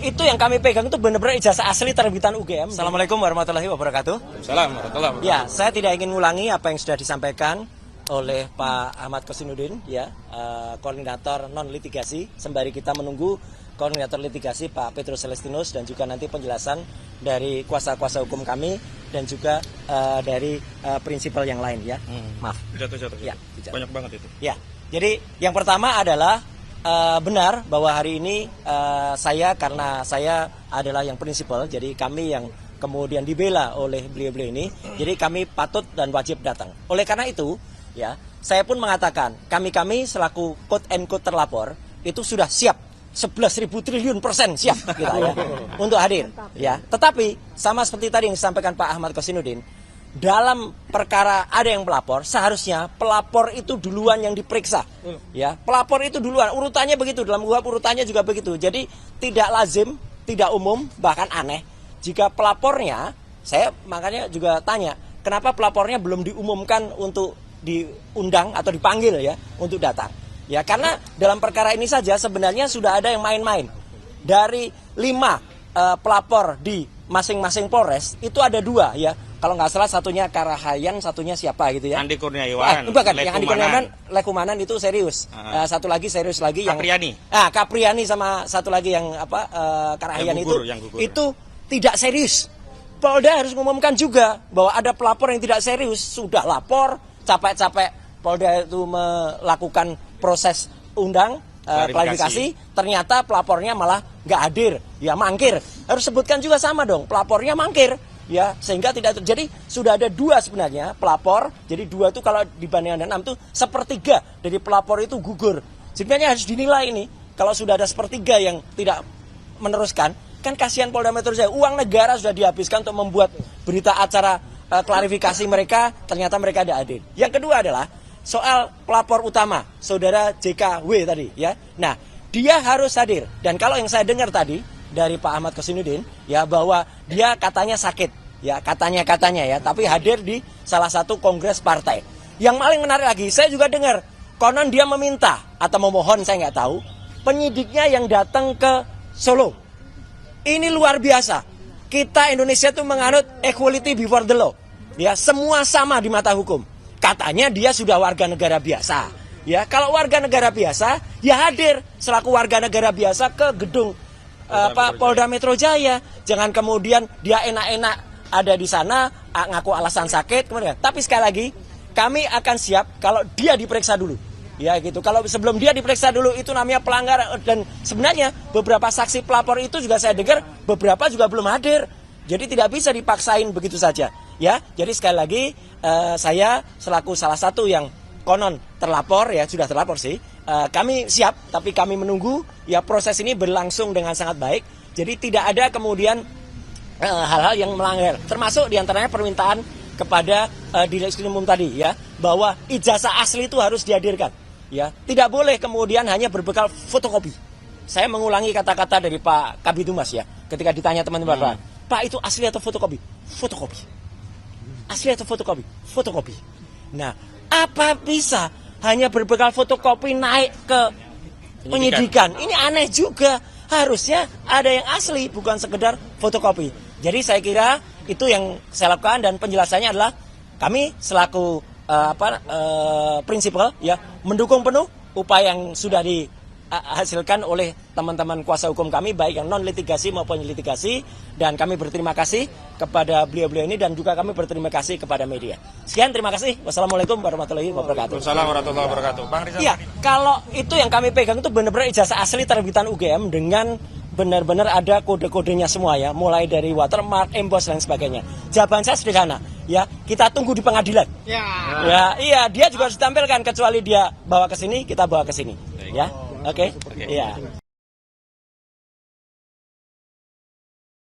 itu yang kami pegang itu benar-benar ijazah asli terbitan UGM. Assalamualaikum warahmatullahi wabarakatuh. Assalamualaikum warahmatullahi wabarakatuh. Ya, saya tidak ingin ngulangi apa yang sudah disampaikan oleh Pak Ahmad Kosinudin, ya, koordinator non litigasi. Sembari kita menunggu koordinator litigasi Pak Petrus Celestinus dan juga nanti penjelasan dari kuasa-kuasa hukum kami dan juga dari prinsipal yang lain, ya. Maaf. Jatuh. Ya, banyak banget itu. Ya, jadi yang pertama adalah benar bahwa hari ini karena saya adalah yang prinsipal, jadi kami yang kemudian dibela oleh beliau-beliau ini, jadi kami patut dan wajib datang. Oleh karena itu, ya, saya pun mengatakan kami selaku quote and quote terlapor itu sudah siap 11.000 triliun % siap kita, ya, untuk hadir, ya. Tetapi sama seperti tadi yang disampaikan Pak Ahmad Kosinudin, dalam perkara ada yang pelapor, seharusnya pelapor itu duluan yang diperiksa, ya. Pelapor itu duluan, urutannya begitu, dalam KUHP urutannya juga begitu. Jadi tidak lazim, tidak umum, bahkan aneh jika pelapornya, saya makanya juga tanya, kenapa pelapornya belum diumumkan untuk diundang atau dipanggil, ya, untuk datang. Ya, karena dalam perkara ini saja sebenarnya sudah ada yang main-main. Dari 5 pelapor di masing-masing Polres itu ada 2, ya. Kalau nggak salah satunya Karahayan, satunya siapa gitu, ya? Andi Kurniawan. Bukan, yang Andi Kurniawan, Lekumanan itu serius. Satu lagi serius lagi yang Kapriani. Kapriani sama satu lagi yang Karahayan yang gugur. Itu tidak serius. Polda harus mengumumkan juga bahwa ada pelapor yang tidak serius, sudah lapor, capek-capek Polda itu melakukan proses undang klarifikasi, ternyata pelapornya malah nggak hadir, ya, mangkir. Harus sebutkan juga sama dong, pelapornya mangkir, ya, sehingga tidak terjadi. Sudah ada 2 sebenarnya pelapor, jadi 2 itu kalau dibandingkan dengan 6 itu 1/3 dari pelapor itu gugur. Sebenarnya harus dinilai ini, kalau sudah ada 1/3 yang tidak meneruskan, kan kasihan Polda Metro Jaya, uang negara sudah dihabiskan untuk membuat berita acara klarifikasi mereka, ternyata mereka tidak hadir. Yang kedua adalah soal pelapor utama, saudara JKW tadi, ya. Nah, dia harus hadir. Dan kalau yang saya dengar tadi dari Pak Ahmad Kosinudin, ya, bahwa dia katanya sakit, ya, katanya ya, tapi hadir di salah satu kongres partai. Yang paling menarik lagi, saya juga dengar konon dia meminta atau memohon, saya nggak tahu, penyidiknya yang datang ke Solo. Ini luar biasa. Kita Indonesia itu menganut equality before the law, ya, semua sama di mata hukum. Katanya dia sudah warga negara biasa, ya. Kalau warga negara biasa, ya hadir selaku warga negara biasa ke gedung Polda Metro Jaya. Jangan kemudian dia enak-enak ada di sana ngaku alasan sakit kemudian. Tapi sekali lagi, kami akan siap kalau dia diperiksa dulu, ya, gitu. Kalau sebelum dia diperiksa dulu itu namanya pelanggaran. Dan sebenarnya beberapa saksi pelapor itu juga saya dengar beberapa juga belum hadir. Jadi tidak bisa dipaksain begitu saja, ya. Jadi sekali lagi saya selaku salah satu yang konon terlapor, ya, sudah terlapor sih. Kami siap, tapi kami menunggu, ya, proses ini berlangsung dengan sangat baik. Jadi tidak ada kemudian hal-hal yang melanggar. Termasuk diantaranya permintaan kepada Direksi Umum tadi, ya, bahwa ijazah asli itu harus dihadirkan, ya. Tidak boleh kemudian hanya berbekal fotokopi. Saya mengulangi kata-kata dari Pak Kabid Humas, ya, ketika ditanya teman-teman, Pak, itu asli atau fotokopi? Fotokopi. Asli atau fotokopi? Fotokopi. Nah, apa bisa hanya berbekal fotokopi naik ke penyidikan? Ini aneh juga. Harusnya ada yang asli, bukan sekedar fotokopi. Jadi saya kira itu yang saya lakukan, dan penjelasannya adalah kami selaku prinsipal, ya, mendukung penuh upaya yang sudah dihasilkan oleh teman-teman kuasa hukum kami, baik yang non litigasi maupun litigasi, dan kami berterima kasih kepada beliau-beliau ini, dan juga kami berterima kasih kepada media. Sekian, terima kasih. Wassalamualaikum warahmatullahi wabarakatuh. Waalaikumsalam warahmatullahi wabarakatuh. Bang Rizal. Iya, kalau itu yang kami pegang itu benar-benar ijazah asli terbitan UGM dengan benar-benar ada kode-kodenya semua, ya, mulai dari watermark, emboss, dan sebagainya. Jawaban saya sederhana, ya, kita tunggu di pengadilan. Ya, iya, dia juga harus ditampilkan, kecuali dia bawa ke sini, kita bawa ke sini, ya. Oke. Iya.